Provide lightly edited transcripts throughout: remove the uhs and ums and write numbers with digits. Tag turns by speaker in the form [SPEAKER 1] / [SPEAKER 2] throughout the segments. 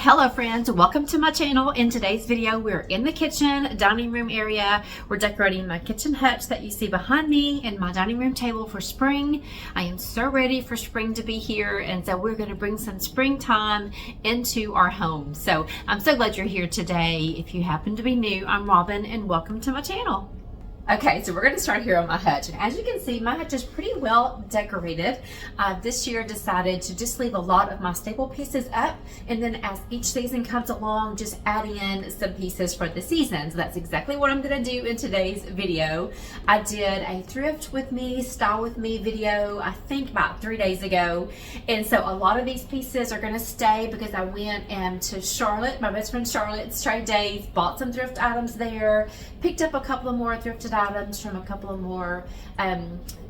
[SPEAKER 1] Hello friends, welcome to my channel. In today's video, we're in the kitchen, dining room area. We're decorating my kitchen hutch that you see behind me and my dining room table for spring. I am so ready for spring to be here, and so we're going to bring some springtime into our home. So I'm so glad you're here today. If you happen to be new, I'm Robin and welcome to my channel. Okay, so we're going to start here on my hutch. And as you can see, my hutch is pretty well decorated. This year decided to just leave a lot of my staple pieces up, and then as each season comes along, just add in some pieces for the season. So that's exactly what I'm going to do in today's video. I did a thrift with me, style with me video, I think about 3 days ago. And so a lot of these pieces are going to stay because I went to Charlotte, my best friend Charlotte's trade days, bought some thrift items there, picked up a couple of more thrifted items from a couple of more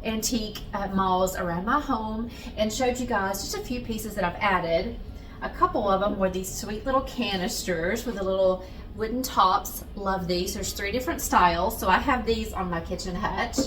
[SPEAKER 1] antique malls around my home, and showed you guys just a few pieces that I've added. A couple of them were these sweet little canisters with the little wooden tops. Love these. There's 3 different styles, so I have these on my kitchen hutch.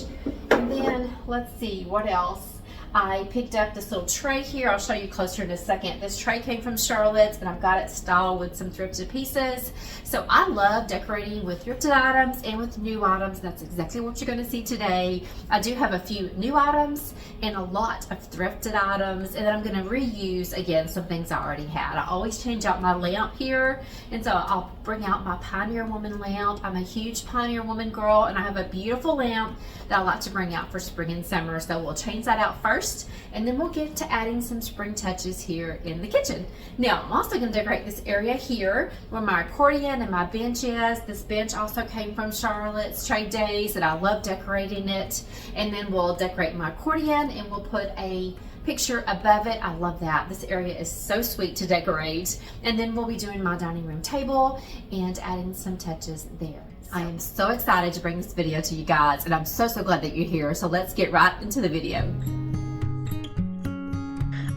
[SPEAKER 1] And then let's see what else. I picked up this little tray here. I'll show you closer in a second. This tray came from Charlotte, and I've got it styled with some thrifted pieces. So I love decorating with thrifted items and with new items. That's exactly what you're going to see today. I do have a few new items and a lot of thrifted items, and then I'm going to reuse again some things I already had. I always change out my lamp here, and so I'll bring out my Pioneer Woman lamp. I'm a huge Pioneer Woman girl, and I have a beautiful lamp that I like to bring out for spring and summer. So we'll change that out first, and then we'll get to adding some spring touches here in the kitchen. Now, I'm also going to decorate this area here where my accordion and my bench is. This bench also came from Charlotte's trade days, and I love decorating it. And then we'll decorate my accordion, and we'll put a picture above it. I love that. This area is so sweet to decorate. And then we'll be doing my dining room table and adding some touches there. I am so excited to bring this video to you guys, and I'm so glad that you're here. So let's get right into the video.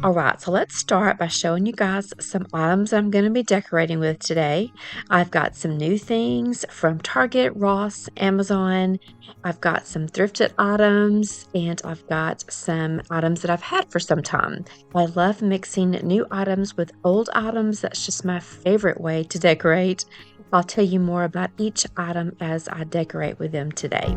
[SPEAKER 2] Alright, so let's start by showing you guys some items I'm going to be decorating with today. I've got some new things from Target, Ross, Amazon. I've got some thrifted items, and I've got some items that I've had for some time. I love mixing new items with old items. That's just my favorite way to decorate. I'll tell you more about each item as I decorate with them today.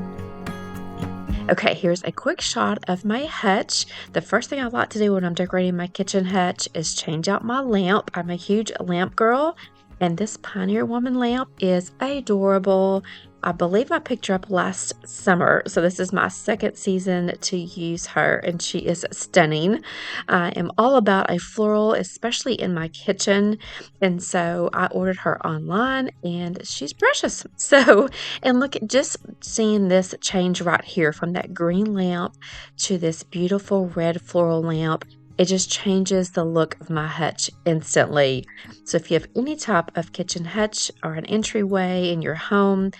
[SPEAKER 2] Okay, here's a quick shot of my hutch. The first thing I like to do when I'm decorating my kitchen hutch is change out my lamp. I'm a huge lamp girl, and this Pioneer Woman lamp is adorable. I believe I picked her up last summer, so this is my second season to use her, and she is stunning. I am all about a floral, especially in my kitchen, and so I ordered her online, and she's precious. So, and look at just seeing this change right here from that green lamp to this beautiful red floral lamp. It just changes the look of my hutch instantly. So if you have any type of kitchen hutch or an entryway in your home,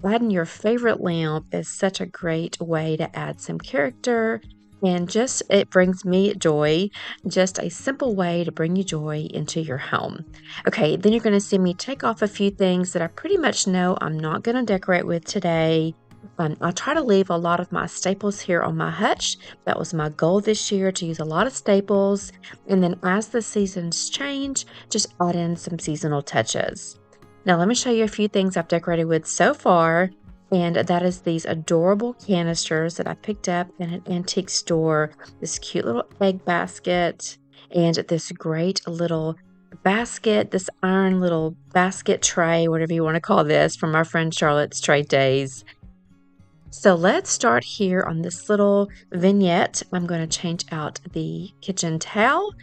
[SPEAKER 2] adding your favorite lamp is such a great way to add some character, and just it brings me joy. Just a simple way to bring you joy into your home. Okay, then you're going to see me take off a few things that I pretty much know I'm not going to decorate with today. I try to leave a lot of my staples here on my hutch. That was my goal this year, to use a lot of staples, and then as the seasons change, just add in some seasonal touches. Now let me show you a few things I've decorated with so far, and that is these adorable canisters that I picked up in an antique store, this cute little egg basket, and this great little basket, this iron little basket tray, whatever you want to call this, from our friend Charlotte's trade days. So let's start here on this little vignette. I'm going to change out the kitchen towel,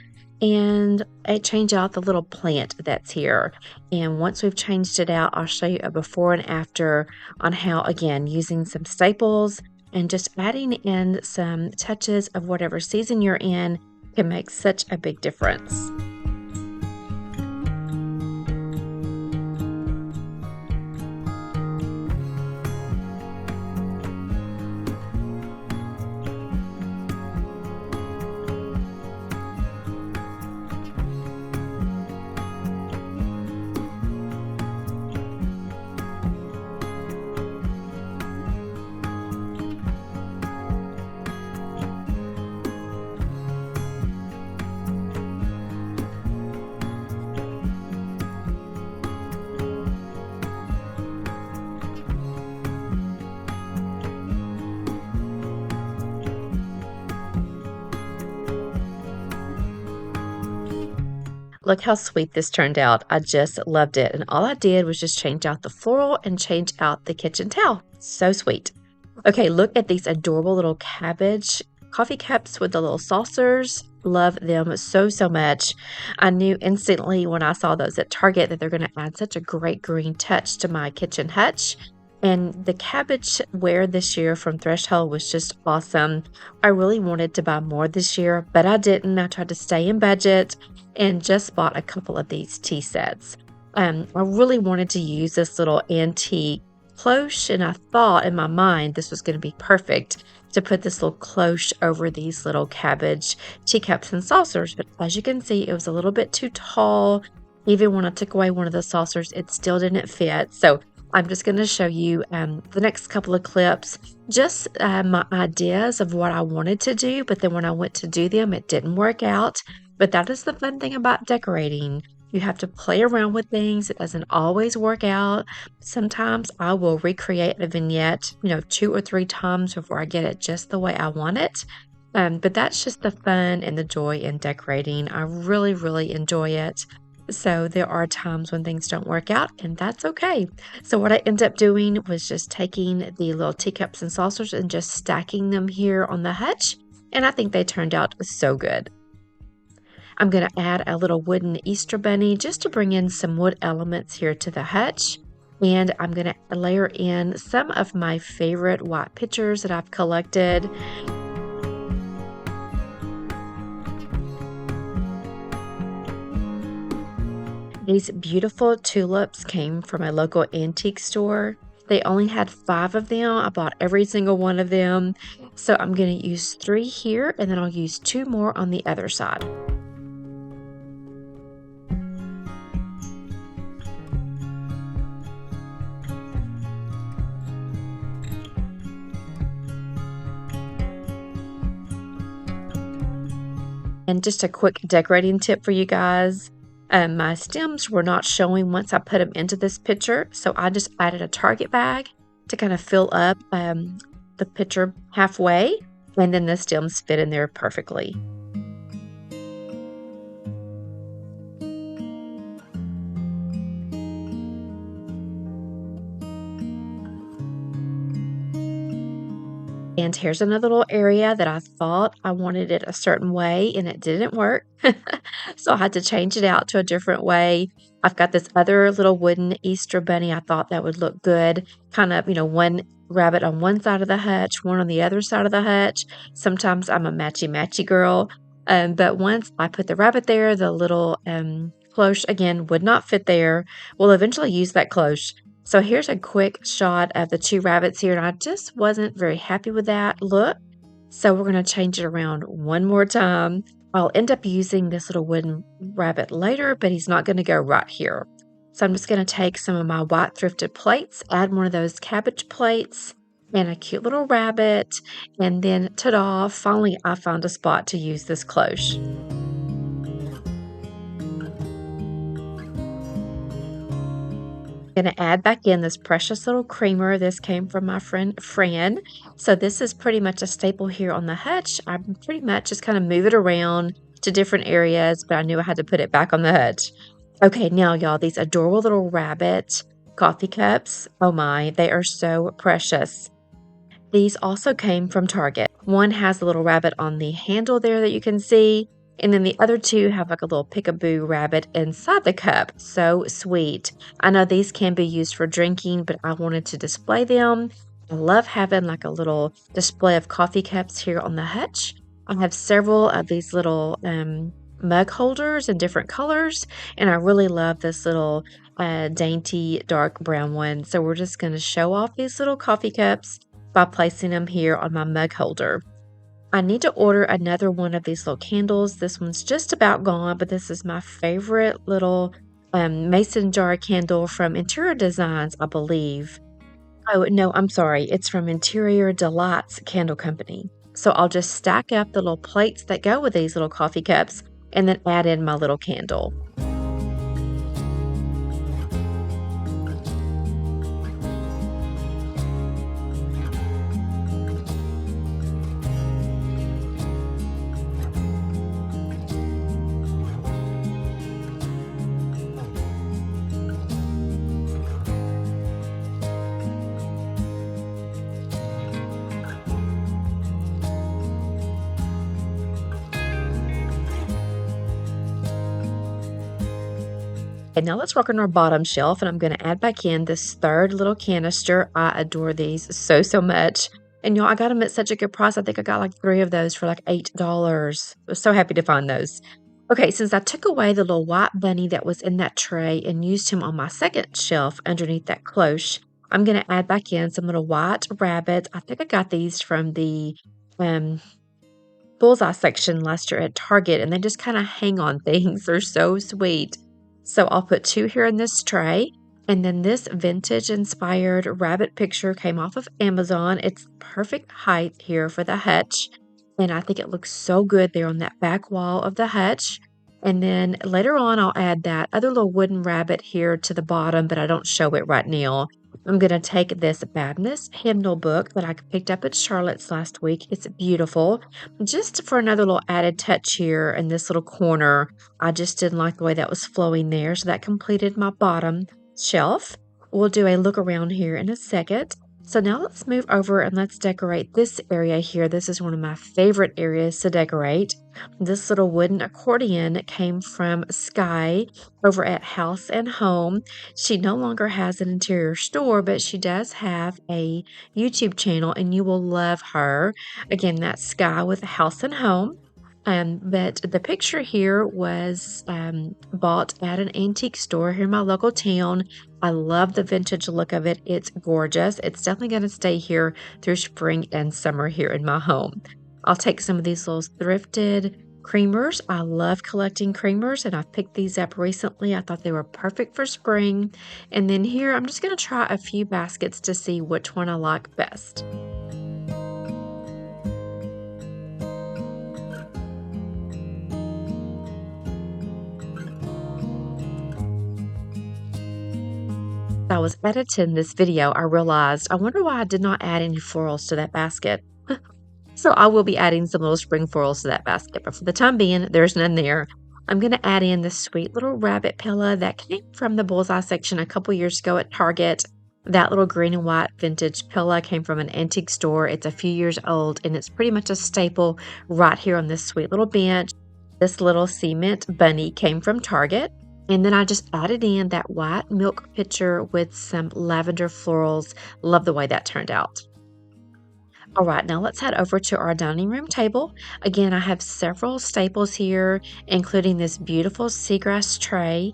[SPEAKER 2] and I change out the little plant that's here. And once we've changed it out, I'll show you a before and after on how, again, using some staples and just adding in some touches of whatever season you're in can make such a big difference. Look how sweet this turned out. I just loved it. And all I did was just change out the floral and change out the kitchen towel. So sweet. Okay, look at these adorable little cabbage coffee cups with the little saucers. Love them so, so much. I knew instantly when I saw those at Target that they're going to add such a great green touch to my kitchen hutch. And the cabbage ware this year from Threshold was just awesome. I really wanted to buy more this year, but I didn't. I tried to stay in budget and just bought a couple of these tea sets. I really wanted to use this little antique cloche, and I thought in my mind this was going to be perfect to put this little cloche over these little cabbage teacups and saucers. But as you can see, it was a little bit too tall. Even when I took away one of the saucers, it still didn't fit. So I'm just going to show you the next couple of clips, just my ideas of what I wanted to do, but then when I went to do them, it didn't work out. But that is the fun thing about decorating. You have to play around with things. It doesn't always work out. Sometimes I will recreate a vignette, 2 or 3 times before I get it just the way I want it. But that's just the fun and the joy in decorating. I really, really enjoy it. So there are times when things don't work out, and that's okay. So what I ended up doing was just taking the little teacups and saucers and just stacking them here on the hutch, and I think they turned out so good. I'm going to add a little wooden Easter bunny just to bring in some wood elements here to the hutch, and I'm going to layer in some of my favorite white pictures that I've collected. These beautiful tulips came from a local antique store. They only had 5 of them. I bought every single one of them. So I'm going to use 3 here, and then I'll use 2 more on the other side. And just a quick decorating tip for you guys. My stems were not showing once I put them into this pitcher, so I just added a Target bag to kind of fill up the pitcher halfway, and then the stems fit in there perfectly. And here's another little area that I thought I wanted it a certain way, and it didn't work. So I had to change it out to a different way. I've got this other little wooden Easter bunny. I thought that would look good. Kind of, one rabbit on one side of the hutch, one on the other side of the hutch. Sometimes I'm a matchy-matchy girl. But once I put the rabbit there, the little cloche, again, would not fit there. We'll eventually use that cloche. So here's a quick shot of the 2 rabbits here, and I just wasn't very happy with that look. So we're going to change it around one more time. I'll end up using this little wooden rabbit later, but he's not going to go right here. So I'm just going to take some of my white thrifted plates, add one of those cabbage plates, and a cute little rabbit, and then ta-da, finally I found a spot to use this cloche. Going to add back in this precious little creamer. This came from my friend Fran. So this is pretty much a staple here on the hutch. I pretty much just kind of move it around to different areas, but I knew I had to put it back on the hutch. Okay, now y'all, these adorable little rabbit coffee cups. Oh my, they are so precious. These also came from Target. One has a little rabbit on the handle there that you can see. And then the other 2 have like a little peekaboo rabbit inside the cup. So sweet. I know these can be used for drinking, but I wanted to display them. I love having like a little display of coffee cups here on the hutch. I have several of these little mug holders in different colors. And I really love this little dainty dark brown one. So we're just going to show off these little coffee cups by placing them here on my mug holder. I need to order another one of these little candles. This one's just about gone, but this is my favorite little mason jar candle from Interior Designs, I believe. Oh, no, I'm sorry. It's from Interior Delights Candle Company. So I'll just stack up the little plates that go with these little coffee cups and then add in my little candle. Okay, now let's work on our bottom shelf, and I'm going to add back in this third little canister. I adore these so much. And y'all, I got them at such a good price. I think I got like 3 of those for like $8. I was so happy to find those. Okay, since I took away the little white bunny that was in that tray and used him on my second shelf underneath that cloche, I'm going to add back in some little white rabbits. I think I got these from the bullseye section last year at Target, and they just kind of hang on things. They're so sweet. So I'll put 2 here in this tray. And then this vintage inspired rabbit picture came off of Amazon. It's perfect height here for the hutch. And I think it looks so good there on that back wall of the hutch. And then later on, I'll add that other little wooden rabbit here to the bottom, but I don't show it right now. I'm going to take this Baptist hymnal book that I picked up at Charlotte's last week. It's beautiful. Just for another little added touch here in this little corner, I just didn't like the way that was flowing there. So that completed my bottom shelf. We'll do a look around here in a second. So now let's move over and let's decorate this area here. This is one of my favorite areas to decorate. This little wooden accordion came from Sky over at House and Home. She no longer has an interior store, but she does have a YouTube channel, and you will love her. Again, that's Sky with House and Home. But the picture here was bought at an antique store here in my local town. I love the vintage look of it. It's gorgeous. It's definitely going to stay here through spring and summer here in my home. I'll take some of these little thrifted creamers. I love collecting creamers, and I've picked these up recently. I thought they were perfect for spring. And then here, I'm just going to try a few baskets to see which one I like best. I was editing this video, I realized, I wonder why I did not add any florals to that basket. So I will be adding some little spring florals to that basket, but for the time being, there's none there. I'm going to add in this sweet little rabbit pillow that came from the bullseye section a couple years ago at Target. That little green and white vintage pillow came from an antique store. It's a few years old, and it's pretty much a staple right here on this sweet little bench. This little cement bunny came from Target. And then I just added in that white milk pitcher with some lavender florals. Love the way that turned out. All right, now let's head over to our dining room table. Again, I have several staples here, including this beautiful seagrass tray.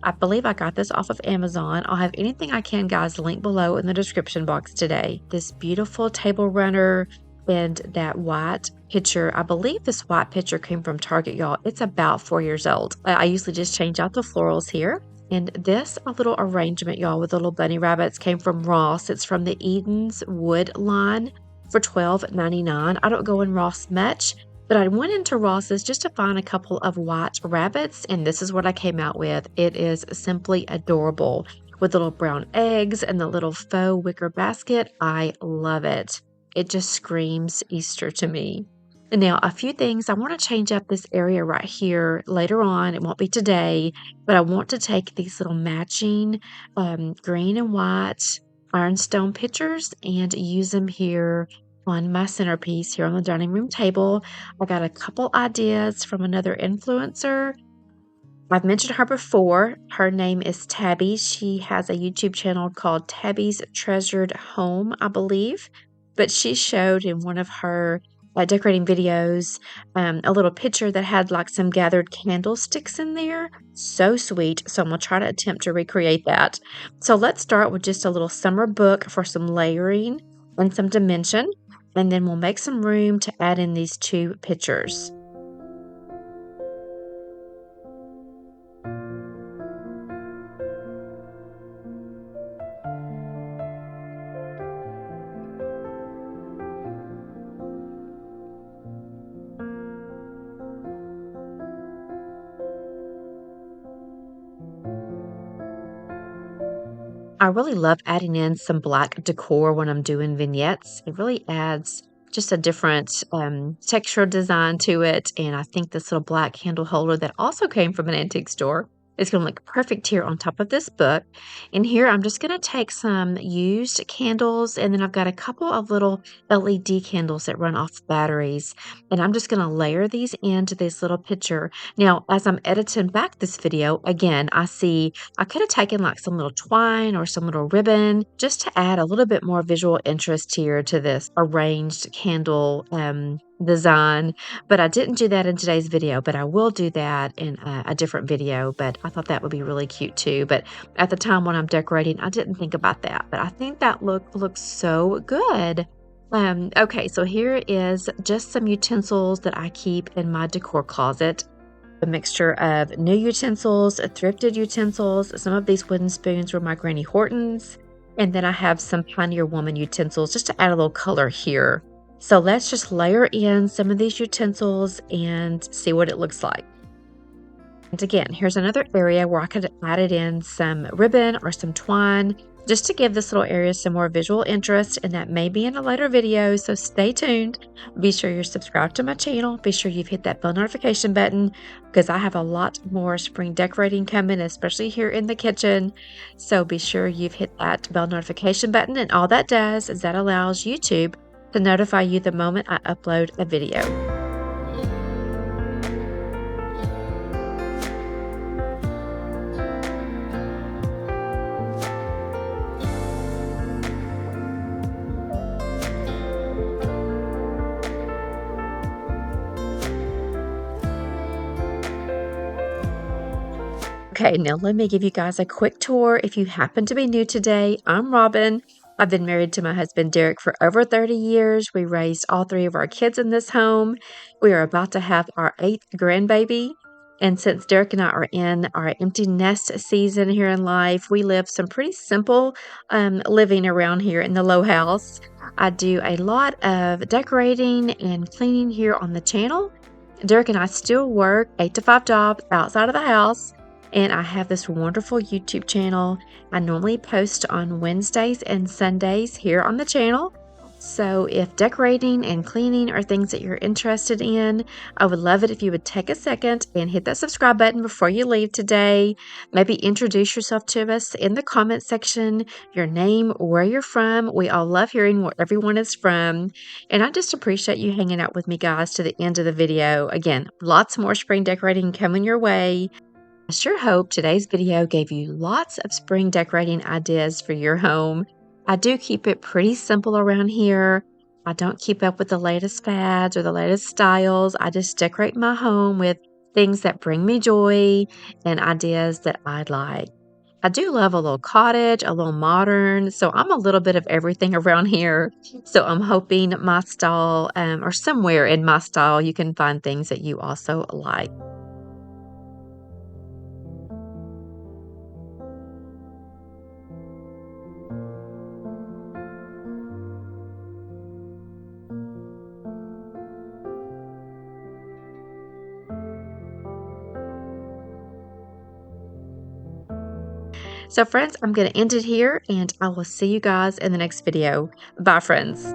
[SPEAKER 2] I believe I got this off of Amazon. I'll have anything I can, guys, linked below in the description box today. This beautiful table runner and that white pitcher. I believe this white pitcher came from Target, y'all. It's about 4 years old. I usually just change out the florals here. And this little arrangement, y'all, with little bunny rabbits came from Ross. It's from the Eden's Wood line for $12.99. I don't go in Ross much, but I went into Ross's just to find a couple of white rabbits, and this is what I came out with. It is simply adorable with little brown eggs and the little faux wicker basket. I love it. It just screams Easter to me. And now a few things. I want to change up this area right here later on. It won't be today, but I want to take these little matching green and white ironstone pitchers and use them here on my centerpiece here on the dining room table. I got a couple ideas from another influencer. I've mentioned her before. Her name is Tabby. She has a YouTube channel called Tabby's Treasured Home, I believe. But she showed in one of her decorating videos a little picture that had like some gathered candlesticks in there. So sweet. So I'm going to try to attempt to recreate that. So let's start with just a little summer book for some layering and some dimension. And then we'll make some room to add in these 2 pictures. I really love adding in some black decor when I'm doing vignettes. It really adds just a different texture design to it. And I think this little black candle holder that also came from an antique store It's going to look perfect here on top of this book. And here I'm just going to take some used candles, and then I've got a couple of little LED candles that run off batteries. And I'm just going to layer these into this little picture. Now, as I'm editing back this video, again, I could have taken like some little twine or some little ribbon just to add a little bit more visual interest here to this arranged candle design, but I didn't do that in today's video, but I will do that in a different video. But I thought that would be really cute too. But at the time when I'm decorating, I didn't think about that, but I think that looks so good. Okay, so here is just some utensils that I keep in my decor closet. A mixture of new utensils, thrifted utensils. Some of these wooden spoons were my Granny Hortons, and then I have some Pioneer Woman utensils just to add a little color here. So let's just layer in some of these utensils and see what it looks like. And again, here's another area where I could have added in some ribbon or some twine just to give this little area some more visual interest, and that may be in a later video, so stay tuned. Be sure you're subscribed to my channel. Be sure you've hit that bell notification button because I have a lot more spring decorating coming, especially here in the kitchen. So be sure you've hit that bell notification button, and all that does is that allows YouTube to notify you the moment I upload a video. Okay, now let me give you guys a quick tour. If you happen to be new today, I'm Robin. I've been married to my husband, Derek, for over 30 years. We raised all 3 of our kids in this home. We are about to have our 8th grandbaby. And since Derek and I are in our empty nest season here in life, we live some pretty simple living around here in the Lowe house. I do a lot of decorating and cleaning here on the channel. Derek and I still work 8 to 5 jobs outside of the house. And I have this wonderful YouTube channel. I normally post on Wednesdays and Sundays here on the channel. So if decorating and cleaning are things that you're interested in, I would love it if you would take a second and hit that subscribe button before you leave today. Maybe introduce yourself to us in the comment section, your name, where you're from. We all love hearing where everyone is from. And I just appreciate you hanging out with me, guys, to the end of the video. Again, lots more spring decorating coming your way. I sure hope today's video gave you lots of spring decorating ideas for your home. I do keep it pretty simple around here. I don't keep up with the latest fads or the latest styles. I just decorate my home with things that bring me joy and ideas that I like. I do love a little cottage, a little modern, so I'm a little bit of everything around here. So I'm hoping my style, or somewhere in my style, you can find things that you also like. So friends, I'm going to end it here, and I will see you guys in the next video. Bye, friends.